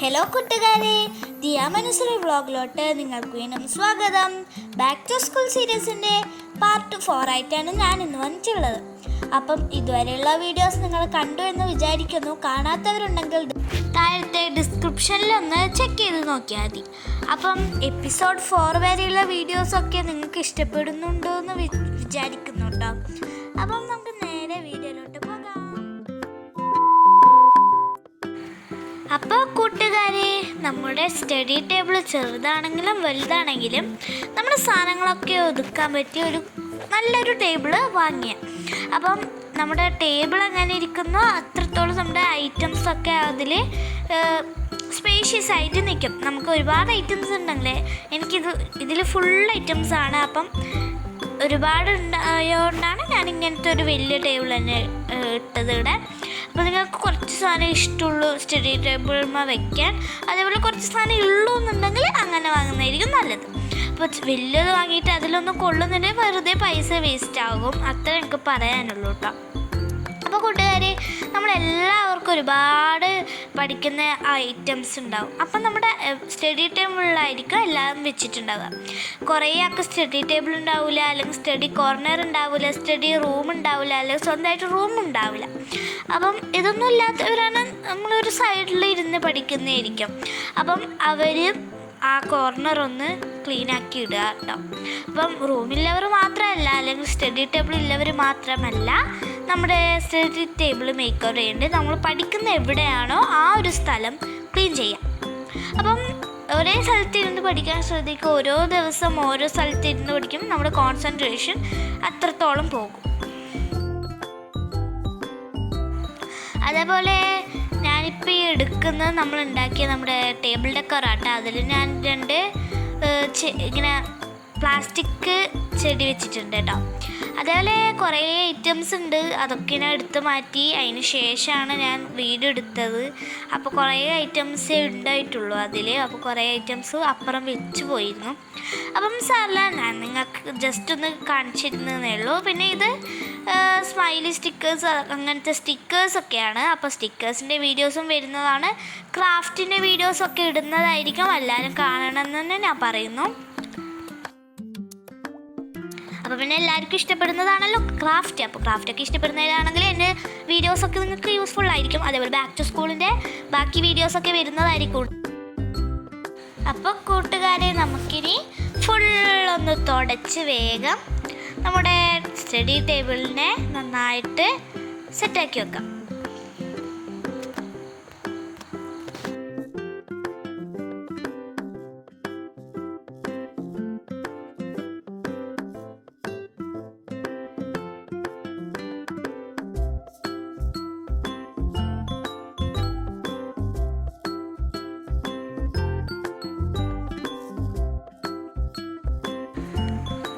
Hello കൂട്ടുകാരെ, ദിയ മനസ്സിലെ വ്ളോഗിലോട്ട് നിങ്ങൾക്ക് വീണ്ടും സ്വാഗതം. ബാക്ക് ടു സ്കൂൾ സീരീസിൻ്റെ പാർട്ട് 4 ആയിട്ടാണ് ഞാൻ ഇന്ന് വന്നിട്ടുള്ളത്. അപ്പം ഇതുവരെയുള്ള വീഡിയോസ് നിങ്ങൾ കണ്ടു എന്ന് വിചാരിക്കുന്നു. കാണാത്തവരുണ്ടെങ്കിൽ താഴത്തെ ഡിസ്ക്രിപ്ഷനിൽ ഒന്ന് ചെക്ക് ചെയ്ത് നോക്കിയാൽ മതി. അപ്പം എപ്പിസോഡ് 4 വരെയുള്ള വീഡിയോസൊക്കെ നിങ്ങൾക്ക് ഇഷ്ടപ്പെടുന്നുണ്ടോ എന്ന് വിചാരിക്കുന്നു കേട്ടോ. അപ്പം നമുക്ക് നേരെ വീഡിയോയിലോട്ട് പോകാം. അപ്പോൾ കൂട്ടുകാരെ, നമ്മുടെ സ്റ്റഡി ടേബിൾ ചെറുതാണെങ്കിലും വലുതാണെങ്കിലും നമ്മുടെ സാധനങ്ങളൊക്കെ ഒതുക്കാൻ പറ്റിയ നല്ലൊരു ടേബിൾ വാങ്ങിയ. അപ്പം നമ്മുടെ ടേബിൾ എങ്ങനെ ഇരിക്കുന്നോ അത്രത്തോളം നമ്മുടെ ഐറ്റംസൊക്കെ അതിൽ സ്പേഷ്യസ് ആയിട്ട് നിൽക്കും. നമുക്ക് ഒരുപാട് ഐറ്റംസ് ഉണ്ടെങ്കിലേ ഇതിൽ ഫുൾ ഐറ്റംസാണ്. അപ്പം ഒരുപാട് ഉണ്ടായതുകൊണ്ടാണ് ഞാൻ ഇങ്ങനത്തെ ഒരു വലിയ ടേബിൾ തന്നെ ഇട്ടത് ഇവിടെ. അപ്പോൾ നിങ്ങൾക്ക് കുറച്ച് സാധനം ഇഷ്ടമുള്ളൂ സ്റ്റഡി ടേബിളിന്മേൽ വയ്ക്കാൻ, അതേപോലെ കുറച്ച് സാധനം ഉള്ളൂ എന്നുണ്ടെങ്കിൽ അങ്ങനെ വാങ്ങുന്നതായിരിക്കും നല്ലത്. അപ്പോൾ വലിയത് വാങ്ങിയിട്ട് അതിലൊന്നും കൊള്ളുന്നുണ്ടെങ്കിൽ വെറുതെ പൈസ വേസ്റ്റ് ആകും. അത്ര എനിക്ക് പറയാനുള്ളൂ കേട്ടോ. അപ്പോൾ കൂട്ടുകാരെ, നമ്മളെല്ലാവർക്കും ഒരുപാട് പഠിക്കുന്ന ഐറ്റംസ് ഉണ്ടാവും. അപ്പം നമ്മുടെ സ്റ്റഡി ടേബിളിലായിരിക്കും എല്ലാം വെച്ചിട്ടുണ്ടാവുക. കുറേ ആൾക്ക് സ്റ്റഡി ടേബിൾ ഉണ്ടാവില്ല, അല്ലെങ്കിൽ സ്റ്റഡി കോർണർ ഉണ്ടാവില്ല, സ്റ്റഡി റൂം ഉണ്ടാവില്ല, അല്ലെങ്കിൽ സ്വന്തമായിട്ട് റൂം ഉണ്ടാവില്ല. അപ്പം ഇതൊന്നും ഇല്ലാത്തവരാണ് നമ്മളൊരു സൈഡിൽ ഇരുന്ന് പഠിക്കുന്നതായിരിക്കും. അപ്പം അവർ ആ കോർണർ ഒന്ന് ക്ലീനാക്കി ഇടുക കേട്ടോ. അപ്പം റൂമിലുള്ളവർ മാത്രമല്ല, അല്ലെങ്കിൽ സ്റ്റഡി ടേബിൾ ഉള്ളവർ മാത്രമല്ല, നമ്മുടെ സ്റ്റഡി ടേബിൾ മേക്ക് ഓവർ ചെയ്യേണ്ടത് നമ്മൾ പഠിക്കുന്ന എവിടെയാണോ ആ ഒരു സ്ഥലം ക്ലീൻ ചെയ്യാം. അപ്പം ഒരേ സ്ഥലത്തിരുന്ന് പഠിക്കാൻ ശ്രദ്ധിക്കുക. ഓരോ ദിവസം ഓരോ സ്ഥലത്തിരുന്ന് പഠിക്കുമ്പോൾ നമ്മുടെ കോൺസെൻട്രേഷൻ അത്രത്തോളം പോകും. അതേപോലെ ഞാനിപ്പോൾ ഈ എടുക്കുന്നത് നമ്മൾ ഉണ്ടാക്കിയ നമ്മുടെ ടേബിൾ ഡെക്കറാട്ടോ. അതിൽ ഞാൻ 2 ഇങ്ങനെ പ്ലാസ്റ്റിക് ചെടി വെച്ചിട്ടുണ്ട് കേട്ടോ. അതേപോലെ കുറേ ഐറ്റംസ് ഉണ്ട്, അതൊക്കെ ഞാൻ എടുത്ത് മാറ്റി. അതിന് ശേഷമാണ് ഞാൻ വീഡിയോ എടുത്തത്. അപ്പോൾ കുറേ ഐറ്റംസേ ഉണ്ടായിട്ടുള്ളൂ അതിൽ. അപ്പോൾ കുറേ ഐറ്റംസ് അപ്പുറം വെച്ച് പോയിരുന്നു. അപ്പം സാറില്ല, ഞാൻ നിങ്ങൾക്ക് ജസ്റ്റ് ഒന്ന് കാണിച്ചിരുന്നതേ ഉള്ളൂ. പിന്നെ ഇത് സ്മൈലി സ്റ്റിക്കേഴ്സ്, അങ്ങനത്തെ സ്റ്റിക്കേഴ്സൊക്കെയാണ്. അപ്പോൾ സ്റ്റിക്കേഴ്സിൻ്റെ വീഡിയോസും വരുന്നതാണ്. ക്രാഫ്റ്റിൻ്റെ വീഡിയോസൊക്കെ ഇടുന്നതായിരിക്കും. എല്ലാവരും കാണണമെന്ന് തന്നെ ഞാൻ പറയുന്നു. അപ്പോൾ പിന്നെ എല്ലാവർക്കും ഇഷ്ടപ്പെടുന്നതാണല്ലോ ക്രാഫ്റ്റ്. അപ്പോൾ ക്രാഫ്റ്റൊക്കെ ഇഷ്ടപ്പെടുന്നവരാണെങ്കിൽ എൻ്റെ വീഡിയോസൊക്കെ നിങ്ങൾക്ക് യൂസ്ഫുൾ ആയിരിക്കും. അതേപോലെ ബാക്ക് ടു സ്കൂളിൻ്റെ ബാക്കി വീഡിയോസൊക്കെ വരുന്നതായിരിക്കും. അപ്പോൾ കൂട്ടുകാരെ, നമുക്കിനി ഫുള്ളൊന്ന് തുടച്ച് വേഗം നമ്മുടെ സ്റ്റഡി ടേബിളിനെ നന്നായിട്ട് സെറ്റാക്കി വെക്കാം.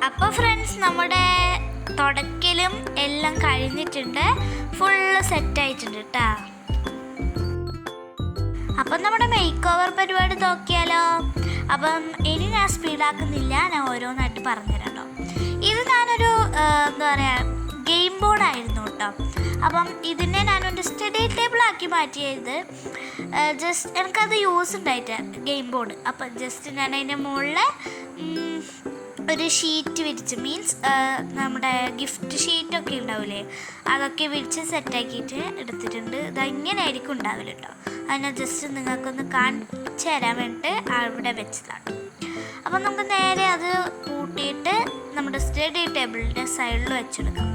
അപ്പോൾ ഫ്രണ്ട്സ്, നമ്മുടെ തുടക്കലും എല്ലാം കഴിഞ്ഞിട്ടുണ്ട്. ഫുള്ള് സെറ്റായിട്ടുണ്ട് കേട്ടോ. അപ്പം നമ്മുടെ മേക്ക് ഓവർ പരിപാടി നോക്കിയാലോ. അപ്പം ഇനി ഞാൻ സ്പീഡാക്കുന്നില്ല, ഞാൻ ഓരോന്നായിട്ട് പറഞ്ഞുതരാം കേട്ടോ. ഇത് ഞാനൊരു എന്താ പറയുക, ഗെയിം ബോർഡായിരുന്നു കേട്ടോ. അപ്പം ഇതിനെ ഞാനൊരു സ്റ്റഡി ടേബിളാക്കി മാറ്റിയത്. ജസ്റ്റ് എനിക്കത് യൂസ് ഉണ്ടായിട്ട് ഗെയിം ബോർഡ്. അപ്പം ജസ്റ്റ് ഞാൻ അതിൻ്റെ മുകളിൽ ഒരു ഷീറ്റ് വിരിച്ച്, മീൻസ് നമ്മുടെ ഗിഫ്റ്റ് ഷീറ്റൊക്കെ ഉണ്ടാവില്ലേ, അതൊക്കെ വിരിച്ച് സെറ്റാക്കിയിട്ട് എടുത്തിട്ടുണ്ട്. ഇതങ്ങനെ ആയിരിക്കും ഉണ്ടാവില്ല കേട്ടോ. അതിനെ ജസ്റ്റ് നിങ്ങൾക്കൊന്ന് കാണിച്ചു തരാൻ വേണ്ടിയിട്ട് അവിടെ വെച്ചതാണ്. അപ്പം നമുക്ക് നേരെ അത് കൂട്ടിയിട്ട് നമ്മുടെ സ്റ്റഡി ടേബിളിൻ്റെ സൈഡിൽ വെച്ചെടുക്കാം.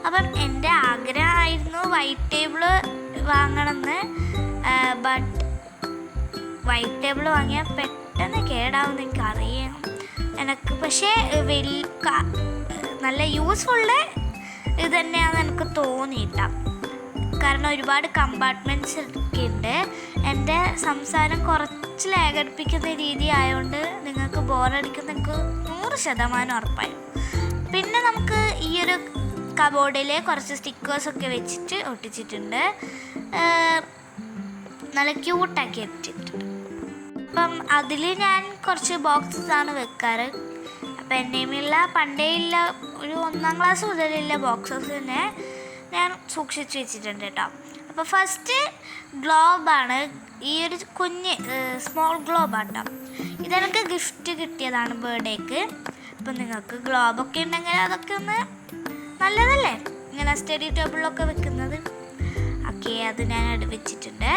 അപ്പം എൻ്റെ ആഗ്രഹമായിരുന്നു വൈറ്റ് ടേബിൾ വാങ്ങണമെന്ന്. ബട്ട് വൈറ്റ് ടേബിൾ വാങ്ങിയാൽ പെട്ടെന്ന് കേടാവുമെന്ന് എനിക്കറിയാം. പക്ഷേ നല്ല യൂസ്ഫുള്ള് ഇത് തന്നെയാണെന്ന് എനിക്ക് തോന്നിയിട്ടാ. കാരണം ഒരുപാട് കമ്പാർട്ട്മെൻറ്റ്സ് ഒക്കെ ഉണ്ട്. എൻ്റെ സംസാരം കുറച്ച് ലാഗടിപ്പിക്കുന്ന രീതി ആയതുകൊണ്ട് നിങ്ങൾക്ക് ബോറടിക്കുന്ന എനിക്ക് 100% ഉറപ്പായി. പിന്നെ നമുക്ക് ഈ ഒരു കബോർഡിൽ കുറച്ച് സ്റ്റിക്കേഴ്സൊക്കെ വെച്ചിട്ട് ഒട്ടിച്ചിട്ടുണ്ട്. നല്ല ക്യൂട്ടാക്കി ഇട്ടിട്ടുണ്ട്. അപ്പം അതിൽ ഞാൻ കുറച്ച് ബോക്സസാണ് വെക്കാറ്. അപ്പം എന്നെയുമുള്ള പണ്ടേയുള്ള ഒരു 1ാം ക്ലാസ് മുതലുള്ള ബോക്സസ് തന്നെ ഞാൻ സൂക്ഷിച്ച് വെച്ചിട്ടുണ്ട് കേട്ടോ. അപ്പോൾ ഫസ്റ്റ് ഗ്ലോബാണ്, ഈ ഒരു കുഞ്ഞ് സ്മോൾ ഗ്ലോബാണ് കേട്ടോ. ഇതെനിക്ക് ഗിഫ്റ്റ് കിട്ടിയതാണ് ബർത്ത്ഡേക്ക്. അപ്പം നിങ്ങൾക്ക് ഗ്ലോബൊക്കെ ഉണ്ടെങ്കിൽ അതൊക്കെ ഒന്ന് നല്ലതല്ലേ, ഇങ്ങനെ സ്റ്റഡി ടേബിളിലൊക്കെ വെക്കുന്നത്. ഓക്കെ, അത് ഞാൻ അവിടെ വെച്ചിട്ടുണ്ട്.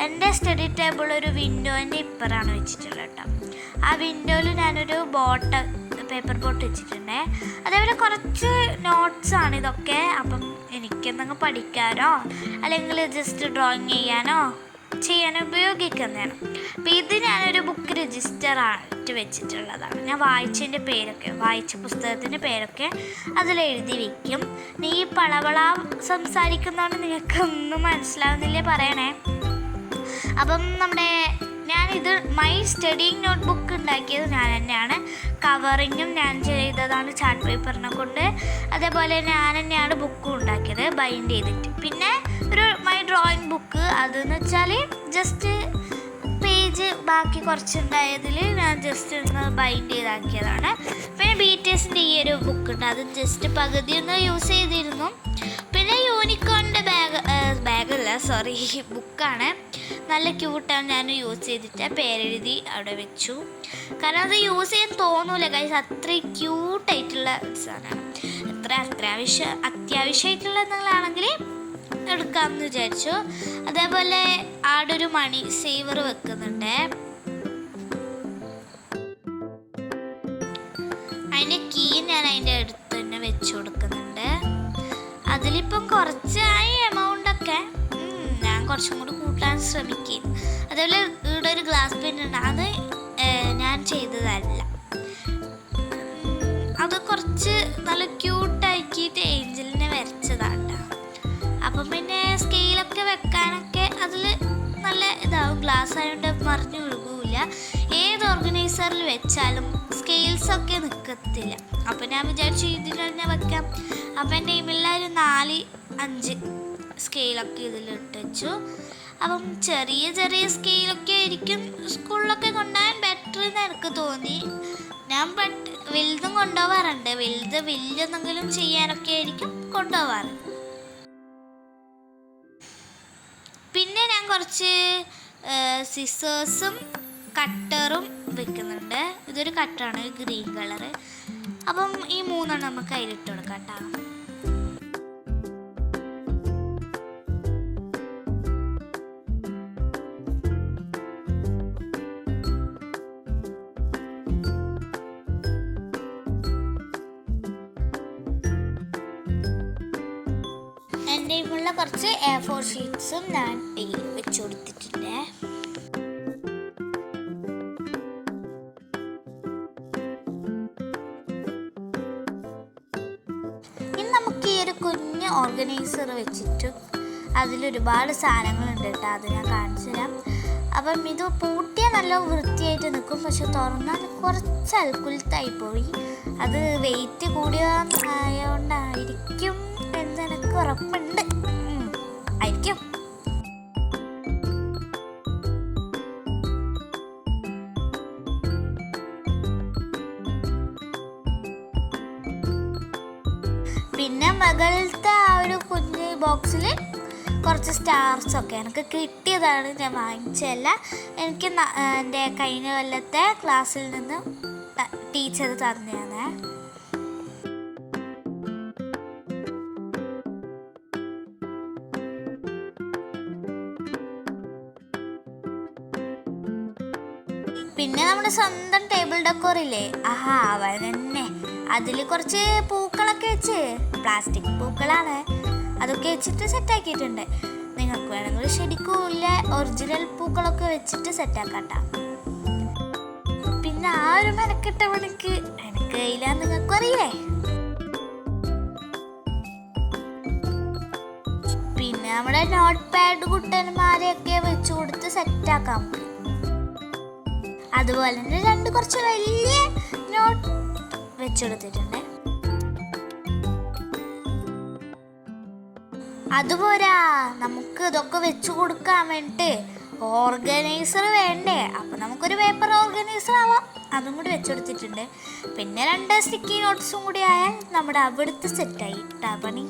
എൻ്റെ സ്റ്റഡി ടേബിൾ ഒരു വിൻഡോൻ്റെ ഇപ്പറാണ് വെച്ചിട്ടുള്ളത് കേട്ടോ. ആ വിൻഡോയിൽ ഞാനൊരു പേപ്പർ ബോട്ട് വെച്ചിട്ടുണ്ട്. അതേപോലെ കുറച്ച് നോട്ട്സാണ് ഇതൊക്കെ. അപ്പം എനിക്കെന്തെങ്കിലും പഠിക്കാനോ അല്ലെങ്കിൽ ജസ്റ്റ് ഡ്രോയിങ് ചെയ്യാനോ ഉപയോഗിക്കുന്നതാണ്. അപ്പം ഇത് ഞാനൊരു ബുക്ക് രജിസ്റ്റർ ആയിട്ട് വെച്ചിട്ടുള്ളതാണ്. ഞാൻ വായിച്ച പുസ്തകത്തിൻ്റെ പേരൊക്കെ അതിലെഴുതി വയ്ക്കും. നീ പളവള സംസാരിക്കുന്നതുകൊണ്ട് നിങ്ങൾക്കൊന്നും മനസ്സിലാവുന്നില്ലേ പറയണേ. അപ്പം ഞാനിത് മൈ സ്റ്റഡിങ് നോട്ട് ബുക്ക് ഉണ്ടാക്കിയത് ഞാൻ തന്നെയാണ്. കവറിങ്ങും ഞാൻ ചെയ്തതാണ് ചാർട്ട് പേപ്പറിനെ കൊണ്ട്. അതേപോലെ ഞാൻ തന്നെയാണ് ബുക്കും ഉണ്ടാക്കിയത് ബൈൻഡ് ചെയ്തിട്ട്. പിന്നെ ഒരു മൈ ഡ്രോയിങ് ബുക്ക്, അതെന്ന് വെച്ചാൽ ജസ്റ്റ് പേജ് ബാക്കി കുറച്ചുണ്ടായതിൽ ഞാൻ ജസ്റ്റ് ഒന്ന് ബൈൻഡ് ചെയ്താക്കിയതാണ്. പിന്നെ BTSൻ്റെ ഈ ഒരു ബുക്കുണ്ട്, അത് ജസ്റ്റ് പകുതി ഒന്ന് യൂസ് ചെയ്തിരുന്നു. പിന്നെ യൂണിക്കോണിൻ്റെ ബുക്കാണ്, നല്ല ക്യൂട്ടാണ്. ഞാൻ യൂസ് ചെയ്തിട്ട് പേരെഴുതി അവിടെ വെച്ചു. കാരണം അത് യൂസ് ചെയ്യാൻ തോന്നൂല ഗൈസ്, അത്രയും ക്യൂട്ടായിട്ടുള്ള സാധനമാണ്. അത്യാവശ്യമായിട്ടുള്ള എന്തെങ്കിലാണെങ്കിൽ എടുക്കാമെന്ന് വിചാരിച്ചു. അതേപോലെ ആടെ ഒരു മണി സേവർ വെക്കുന്നുണ്ട്. അതിൻ്റെ കീ ഞാൻ അതിൻ്റെ അടുത്ത് തന്നെ വെച്ചു കൊടുക്കുന്നുണ്ട്. അതിലിപ്പം കുറച്ചായി എമൗണ്ടൊക്കെ, ഞാൻ കുറച്ചും കൂടി കൂട്ടാൻ ശ്രമിക്കും. അതേപോലെ ഇവിടെ ഒരു ഗ്ലാസ് പെൻ ഉണ്ട്, അത് ഞാൻ ചെയ്തതല്ല, അത് കുറച്ച് നല്ല ക്യൂട്ടാക്കിയിട്ട് ഏഞ്ചലിനെ വരച്ചതാണ്. അപ്പം പിന്നെ സ്കെയിലൊക്കെ വെക്കാനൊക്കെ അതിൽ നല്ല ഇതാവും. ഗ്ലാസ് ആയതുകൊണ്ട് മറിഞ്ഞു വീഴുകയില്ല. ഏത് ഓർഗനൈസറിൽ വെച്ചാലും സ്കെയിൽസൊക്കെ നിൽക്കത്തില്ല. അപ്പം ഞാൻ വിചാരിച്ചു ഇതിൽ തന്നെ വെക്കാം. അപ്പം എൻ്റെ ഇമെയിലൊരു 4-5 സ്കെയിലൊക്കെ ഇതിലിട്ട് വെച്ചു. അപ്പം ചെറിയ സ്കെയിലൊക്കെ ആയിരിക്കും സ്കൂളിലൊക്കെ കൊണ്ടുപോകാൻ ബെറ്റർ എന്ന് എനിക്ക് തോന്നി. ഞാൻ വലുതും കൊണ്ടുപോകാറുണ്ട്, വലിയെന്തെങ്കിലും ചെയ്യാനൊക്കെ ആയിരിക്കും കൊണ്ടുപോകാറ്. പിന്നെ ഞാൻ കുറച്ച് സിസേഴ്സും കട്ടറും വെക്കുന്നുണ്ട്. ഇതൊരു കട്ടറാണ്, ഗ്രീൻ കളറ്. അപ്പം ഈ 3 നമുക്ക് അതിലിട്ട് കൊടുക്കാം കേട്ടോ. എൻ്റെ ഇവിടെയുള്ള കുറച്ച് A4 ഷീറ്റ്സും ഞാൻ വെച്ച് കൊടുത്തിട്ടുണ്ട്. ഇനി നമുക്ക് ഈ ഒരു കുഞ്ഞ് ഓർഗനൈസർ വെച്ചിട്ട് അതിലൊരുപാട് സാധനങ്ങളുണ്ട് കേട്ടോ, അത് ഞാൻ കാണിച്ചു തരാം. അപ്പം ഇത് പൂട്ടിയാൽ നല്ല വൃത്തിയായിട്ട് നിൽക്കും, പക്ഷെ തുറന്നാൽ കുറച്ച് അൽക്കുലത്തായി പോയി. അത് വെയിറ്റ് കൂടിയതായതുകൊണ്ടായിരിക്കും എന്നെനിക്ക് ഉറപ്പുണ്ട്, ആയിരിക്കും. പിന്നെ മുകളിലത്തെ ആ ഒരു കുഞ്ഞ് ബോക്സിൽ കുറച്ച് സ്റ്റാർസൊക്കെ എനിക്ക് കിട്ടിയതാണ്, ഞാൻ വാങ്ങിച്ചതല്ല. എനിക്ക് എൻ്റെ കഴിഞ്ഞ കൊല്ലത്തെ ക്ലാസ്സിൽ നിന്ന് ടീച്ചർ തന്നെയാണ്. പിന്നെ നമ്മുടെ സ്വന്തം ടേബിൾ ഡെക്കോറില്ലേ, അവൻ തന്നെ. അതിൽ കുറച്ച് പൂക്കളൊക്കെ വെച്ച്, പ്ലാസ്റ്റിക് പൂക്കളാണ്, അതൊക്കെ വെച്ചിട്ട് സെറ്റാക്കിയിട്ടുണ്ട്. നിങ്ങൾക്ക് വേണമെങ്കിൽ ശരിക്കും ഒറിജിനൽ പൂക്കളൊക്കെ വെച്ചിട്ട് സെറ്റാക്കാട്ടോ. പിന്നെ ആ ഒരു മെനക്കെട്ട പണിക്ക് എനിക്ക് ഇല്ലാന്ന് നിങ്ങൾക്കും അറിയില്ലേ. പിന്നെ നമ്മുടെ നോട്ട് പാഡ് കുട്ടന്മാരെയൊക്കെ വെച്ച് കൊടുത്ത് സെറ്റാക്കാൻ പറ്റും. അതുപോലെ തന്നെ 2 കുറച്ച് വലിയ നോട്ട് വെച്ചെടുത്തിട്ടുണ്ട്. അതുപോരാ, നമുക്ക് ഇതൊക്കെ വെച്ചു കൊടുക്കാൻ വേണ്ടിട്ട് ഓർഗനൈസർ വേണ്ടേ. അപ്പം നമുക്കൊരു പേപ്പർ ഓർഗനൈസർ ആവാം, അതും കൂടി വെച്ചെടുത്തിട്ടുണ്ട്. പിന്നെ 2 സ്റ്റിക്കി നോട്ട്സും കൂടി ആയാൽ നമ്മുടെ അവിടുത്തെ സെറ്റായി പണി.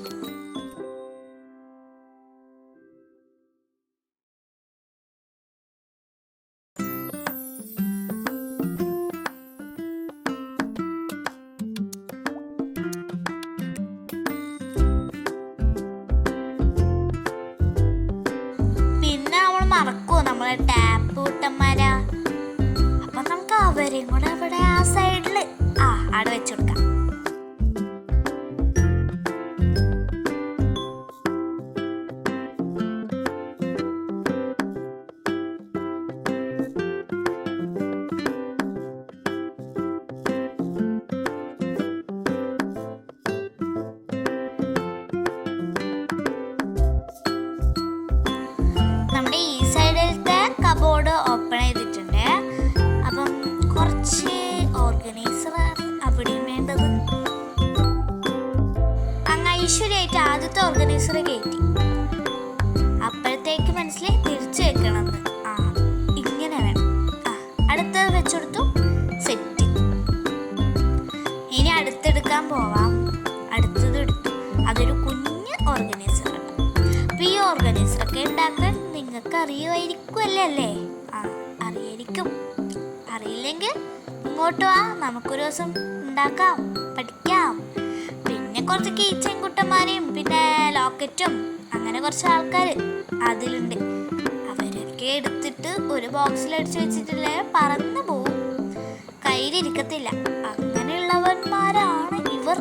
കുട്ടന്മാരാ. അപ്പൊ നമുക്ക് അവരെയും കൂടെ അവിടെ ആ സൈഡില് അവിടെ വെച്ചുകൊടുക്കാം. നമ്മുടെ ഈ സൈഡിലത്തെ കബോർഡ് ഓപ്പൺ ചെയ്തിട്ടുണ്ട്. അപ്പം കുറച്ച് ഓർഗനൈസറാണ് അവിടെയും വേണ്ടത്. അങ്ങ് ഐശ്വര്യമായിട്ട് ആദ്യത്തെ ഓർഗനൈസർ കയറ്റി. അപ്പോഴത്തേക്ക് മനസ്സിലായി തിരിച്ചു വെക്കണമെന്ന്. ഇങ്ങനെ വേണം. അടുത്തത് വെച്ചെടുത്തു. സെറ്റ്. ഇനി അടുത്തെടുക്കാൻ പോവാം. അടുത്തത് എടുത്തു. അതൊരു കുഞ്ഞ് ഓർഗനൈസറാണ്. അപ്പൊ ഈ ഓർഗനൈസറൊക്കെ ഉണ്ടാക്കാൻ നിങ്ങൾക്ക് അറിയുമായിരിക്കുമല്ലേ അല്ലേ? അറിയായിരിക്കും. അറിയില്ലെങ്കിൽ ഇങ്ങോട്ട് വാ, നമുക്കൊരു ദിവസം ഉണ്ടാക്കാം, പഠിക്കാം. പിന്നെ കുറച്ച് കീച്ചൻ കുട്ടന്മാരെയും പിന്നെ ലോക്കറ്റും അങ്ങനെ കുറച്ച് ആൾക്കാർ അതിലുണ്ട്. അവരൊക്കെ എടുത്തിട്ട് ഒരു ബോക്സിൽ അടിച്ചു വെച്ചിട്ടില്ലേ പറന്നു പോവും, കയ്യിലിരിക്കത്തില്ല. അങ്ങനെയുള്ളവന്മാരാണ് ഇവർ.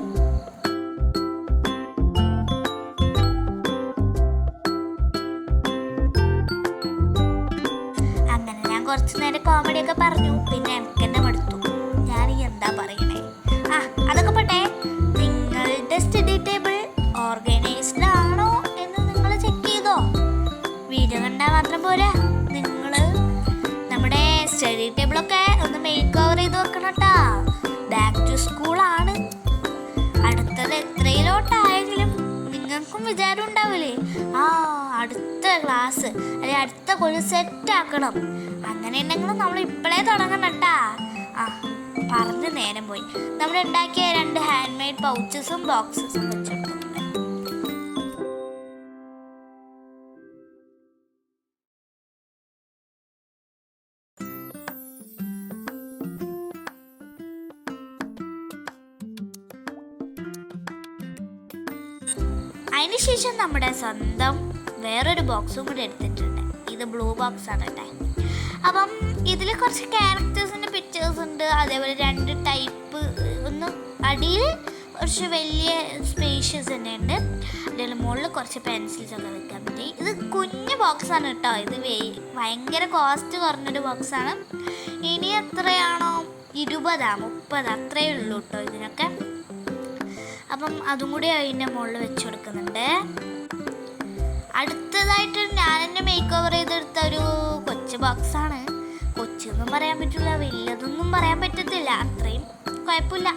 കുറച്ചു നേരം കോമഡി ഒക്കെ പറഞ്ഞു. പിന്നെ എനിക്ക് തന്നെ മടുത്തു. ഞാൻ എന്താ പറയണേ? അതൊക്കെ പോട്ടെ. നിങ്ങളുടെ സ്റ്റഡി ടേബിൾ ഓർഗനൈസ്ഡ് ആണോ എന്ന് നിങ്ങൾ ചെക്ക് ചെയ്തോ? വീഡിയോ കണ്ടാൽ മാത്രം പോരാ, നിങ്ങൾ നമ്മുടെ സ്റ്റഡി ടേബിളൊക്കെ ഒന്ന് മേക്ക് ഓവർ ചെയ്ത് വെക്കണം കേട്ടാ. ബാക്ക് ടു സ്കൂളാണ്. അടുത്തത് എത്രയിലോട്ടായെങ്കിലും നിങ്ങൾക്കും വിചാരം ഉണ്ടാവില്ലേ, അടുത്ത ക്ലാസ് അല്ലെ അടുത്ത കൊല്ലം സെറ്റ് ആക്കണം. അങ്ങനെ ഉണ്ടെങ്കിലും നമ്മൾ ഇപ്പോഴേ തുടങ്ങണം കേട്ടാ. പറഞ്ഞ് നേരം പോയി. നമ്മൾ ഉണ്ടാക്കിയ 2 ഹാൻഡ് മെയ്ഡ് പൗച്ചസും ബോക്സസും വെച്ചെടുക്കുന്നുണ്ട്. അതിനുശേഷം നമ്മുടെ സ്വന്തം വേറൊരു ബോക്സും കൂടി എടുത്തിട്ടുണ്ട്. ഇത് ബ്ലൂ ബോക്സ് ആണ് കേട്ടെ. അപ്പം ഇതിൽ കുറച്ച് ക്യാരക്ടേഴ്സിൻ്റെ പിക്ചേഴ്സ് ഉണ്ട്. അതേപോലെ 2 ടൈപ്പ്. ഒന്ന് അടിയിൽ കുറച്ച് വലിയ സ്പേഷ്യസ് തന്നെ ഉണ്ട്. അതേപോലെ മുകളിൽ കുറച്ച് പെൻസിൽസ് ഒക്കെ വെക്കാൻ പറ്റി. ഇത് കുഞ്ഞു ബോക്സാണ് കേട്ടോ. ഇത് ഭയങ്കര കോസ്റ്റ് കുറഞ്ഞൊരു ബോക്സാണ്. ഇനി എത്രയാണോ 20 30 അത്രയേ ഉള്ളൂ കേട്ടോ ഇതിനൊക്കെ. അപ്പം അതും കൂടി അതിൻ്റെ മുകളിൽ വെച്ച് കൊടുക്കുന്നുണ്ട്. അടുത്തതായിട്ട് ഞാൻ തന്നെ മേക്ക് ഓവർ ചെയ്തെടുത്ത ഒരു കൊച്ചു ബോക്സാണ്. കൊച്ചൊന്നും പറയാൻ പറ്റില്ല, വലിയതൊന്നും പറയാൻ പറ്റത്തില്ല. അത്രയും കുഴപ്പമില്ല.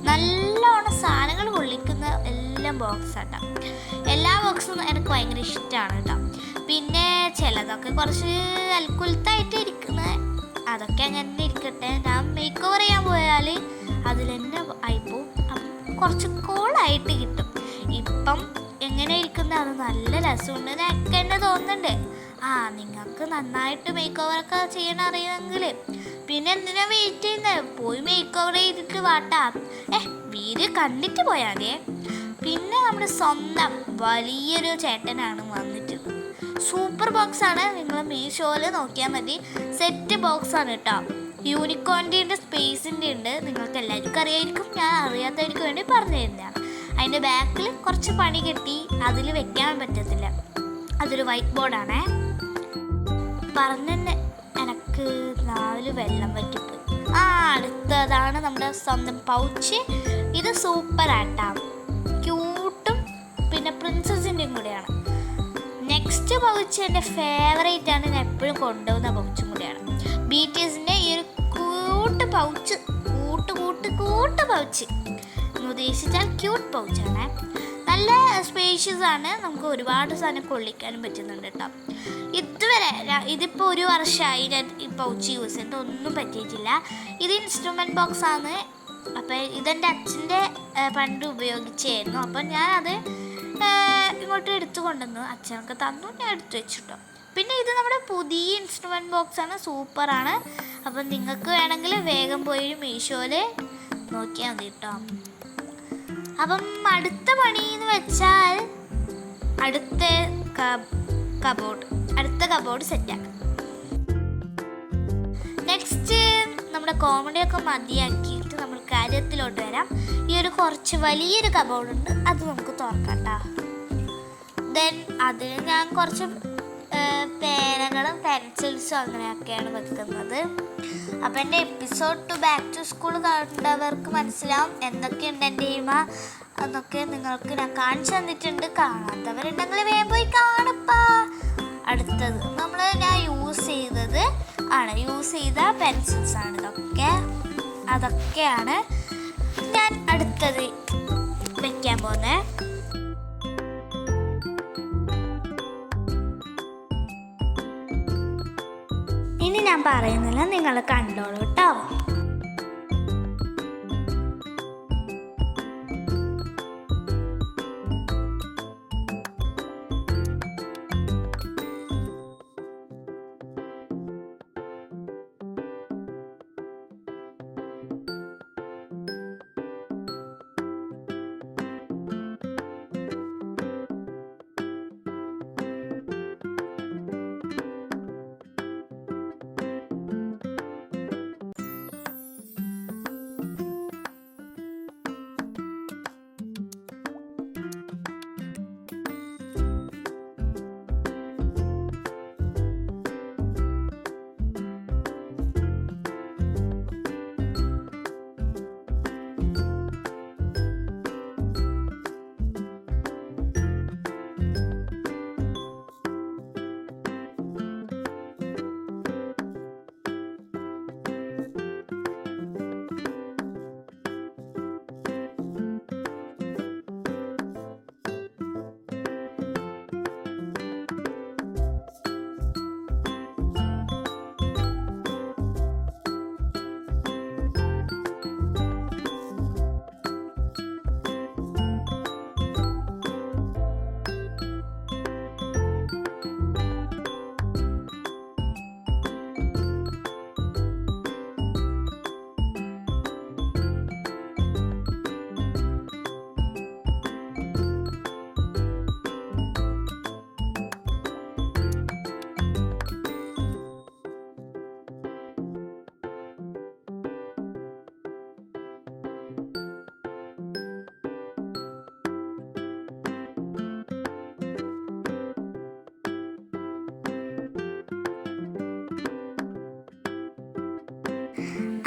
നല്ലോണം സാധനങ്ങൾ കൊള്ളിക്കുന്ന എല്ലാം ബോക്സാട്ടോ. എല്ലാ ബോക്സും എനിക്ക് ഭയങ്കര ഇഷ്ടമാണ് കേട്ടോ. പിന്നെ ചിലതൊക്കെ കുറച്ച് അൽക്കുലത്തായിട്ട് ഇരിക്കുന്നത്, അതൊക്കെ അങ്ങനെ ഇരിക്കട്ടെ. ഞാൻ മേക്ക് ഓവർ ചെയ്യാൻ പോയാൽ അതിൽ തന്നെ ആയിപ്പോവും. കുറച്ച് കോളായിട്ട് കിട്ടും. ഇപ്പം എങ്ങനെ ഇരിക്കുന്നത് അത് നല്ല രസമുണ്ട്. എനിക്ക് തന്നെ തോന്നുന്നുണ്ട്. നിങ്ങൾക്ക് നന്നായിട്ട് മേക്ക് ഓവറൊക്കെ ചെയ്യാൻ അറിയാമെങ്കിൽ പിന്നെ എന്തിനാ വെയിറ്റ് ചെയ്യുന്നത്? പോയി മേക്ക് ഓവർ ചെയ്തിട്ട് വാട്ടാ. വീട് കണ്ടിട്ട് പോയാൽ മതിയേ. പിന്നെ നമ്മുടെ സ്വന്തം വലിയൊരു ചേട്ടനാണ് വന്നിട്ടുള്ളത്. സൂപ്പർ ബോക്സാണ്. നിങ്ങൾ മീഷോയിൽ നോക്കിയാൽ മതി. സെറ്റ് ബോക്സാണ് കേട്ടോ. യൂണിക്കോണിൻ്റെ സ്പേസിൻ്റെ ഉണ്ട്. നിങ്ങൾക്ക് എല്ലാവർക്കും അറിയായിരിക്കും. ഞാൻ അറിയാത്തവർക്ക് വേണ്ടി പറഞ്ഞു തരുന്നതാണ്. അതിൻ്റെ ബാക്കിൽ കുറച്ച് പണി കെട്ടി അതിൽ വെക്കാൻ പറ്റത്തില്ല. അതൊരു വൈറ്റ് ബോർഡാണേ. പറഞ്ഞെന്നെ എനിക്ക് നാവിൽ വെള്ളം വറ്റിപ്പോയി. അടുത്തതാണ് നമ്മുടെ സ്വന്തം പൗച്ച്. ഇത് സൂപ്പർ ആട്ടാണ്, ക്യൂട്ടും പിന്നെ പ്രിൻസസിൻ്റെയും കൂടെയാണ്. നെക്സ്റ്റ് പൗച്ച് എൻ്റെ ഫേവറേറ്റ് ആണ്. ഞാൻ എപ്പോഴും കൊണ്ടുപോകുന്ന പൗച്ചും കൂടെയാണ്. BTSൻ്റെ ഈ ഒരു കൂട്ട് പൗച്ച്, കൂട്ട് പൗച്ച് എന്ന് ഉദ്ദേശിച്ചാൽ ക്യൂട്ട് പൗച്ചാണ്. നല്ല സ്പേഷ്യസ് ആണ്. നമുക്ക് ഒരുപാട് സാധനം കൊള്ളിക്കാനും പറ്റുന്നുണ്ട് കേട്ടോ. ഇതുവരെ ഇതിപ്പോൾ 1 വർഷമായി ഞാൻ ഈ പൗച്ച് യൂസ് ചെയ്തിട്ട് ഒന്നും പറ്റിയിട്ടില്ല. ഇത് ഇൻസ്ട്രുമെൻറ്റ് ബോക്സ് ആണ്. അപ്പം ഇതെൻ്റെ അച്ഛൻ്റെ പണ്ട് ഉപയോഗിച്ചായിരുന്നു. അപ്പം ഞാനത് ഇങ്ങോട്ട് എടുത്തു കൊണ്ടുവന്നു. അച്ഛനൊക്കെ തന്നു, ഞാൻ എടുത്തു വെച്ചിട്ടോ. പിന്നെ ഇത് നമ്മുടെ പുതിയ ഇൻസ്ട്രുമെൻറ്റ് ബോക്സാണ്. സൂപ്പറാണ്. അപ്പം നിങ്ങൾക്ക് വേണമെങ്കിൽ വേഗം പോയി മീഷോയിൽ നോക്കിയാൽ മതി കേട്ടോ. അപ്പം അടുത്ത പണി എന്ന് വെച്ചാൽ അടുത്ത കബോർഡ് സെറ്റാക്കാം. നെക്സ്റ്റ് നമ്മുടെ കോമഡിയൊക്കെ മതിയാക്കിയിട്ട് നമ്മൾ കാര്യത്തിലോട്ട് വരാം. ഈ ഒരു കുറച്ച് വലിയൊരു കബോർഡുണ്ട്, അത് നമുക്ക് തുറക്കാം കേട്ടോ. ദെൻ അതിന് ഞാൻ കുറച്ച് പേനകളും പെൻസിൽസും അങ്ങനെയൊക്കെയാണ് വെക്കുന്നത്. അപ്പം എൻ്റെ എപ്പിസോഡ് 2 ബാക്ക് ടു സ്കൂൾ കണ്ടവർക്ക് മനസ്സിലാവും എന്തൊക്കെയുണ്ട് എൻ്റെ ടീമ അതൊക്കെ നിങ്ങൾക്ക് ഞാൻ കാണിച്ചു തന്നിട്ടുണ്ട്. കാണാത്തവരുണ്ടെങ്കിൽ വേഗം പോയി കാണപ്പാ. അടുത്തത് ഞാൻ യൂസ് ചെയ്ത പെൻസിൽസ് ആണ് അതൊക്കെയാണ് ഞാൻ അടുത്തത് വെക്കാൻ പോകുന്നത്. ഇനി ഞാൻ പറയുന്നില്ല, നിങ്ങൾ കണ്ടോളൂ കേട്ടോ.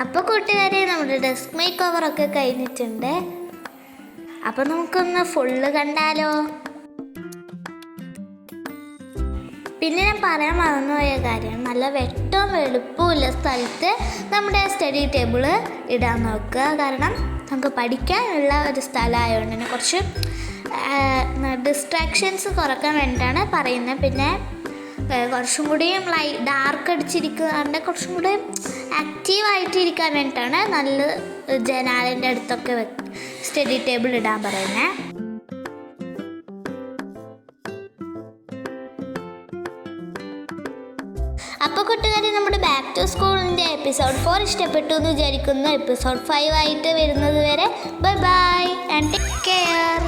അപ്പോൾ കൂട്ടുകാരെ, നമ്മുടെ ഡെസ്ക് മേക്ക് ഓവറൊക്കെ കഴിഞ്ഞിട്ടുണ്ട്. അപ്പോൾ നമുക്കൊന്ന് ഫുള്ള് കണ്ടാലോ. പിന്നെ ഞാൻ പറയാൻ മറന്നുപോയ കാര്യം, നല്ല വെട്ടവും വെളുപ്പവും ഉള്ള സ്ഥലത്ത് നമ്മുടെ സ്റ്റഡി ടേബിൾ ഇടാൻ നോക്കുക. കാരണം നമുക്ക് പഠിക്കാനുള്ള ഒരു സ്ഥലമായതുകൊണ്ട് തന്നെ കുറച്ച് ഡിസ്ട്രാക്ഷൻസ് കുറക്കാൻ വേണ്ടിയിട്ടാണ് പറയുന്നത്. പിന്നെ കുറച്ചും കൂടിയും ഡാർക്ക് അടിച്ചിരിക്കാണ്ട് കുറച്ചും കൂടി ആക്റ്റീവായിട്ട് ഇരിക്കാൻ വേണ്ടിയിട്ടാണ് നല്ല ജനാലിൻ്റെ അടുത്തൊക്കെ സ്റ്റഡി ടേബിൾ ഇടാൻ പറയുന്നത്. അപ്പോൾ കൂട്ടുകാരെ, നമ്മുടെ ബാക്ക് ടു സ്കൂളിൻ്റെ എപ്പിസോഡ് 4 ഇഷ്ടപ്പെട്ടു എന്ന് വിചാരിക്കുന്നു. എപ്പിസോഡ് 5 ആയിട്ട് വരുന്നത് വരെ bye bye and take care.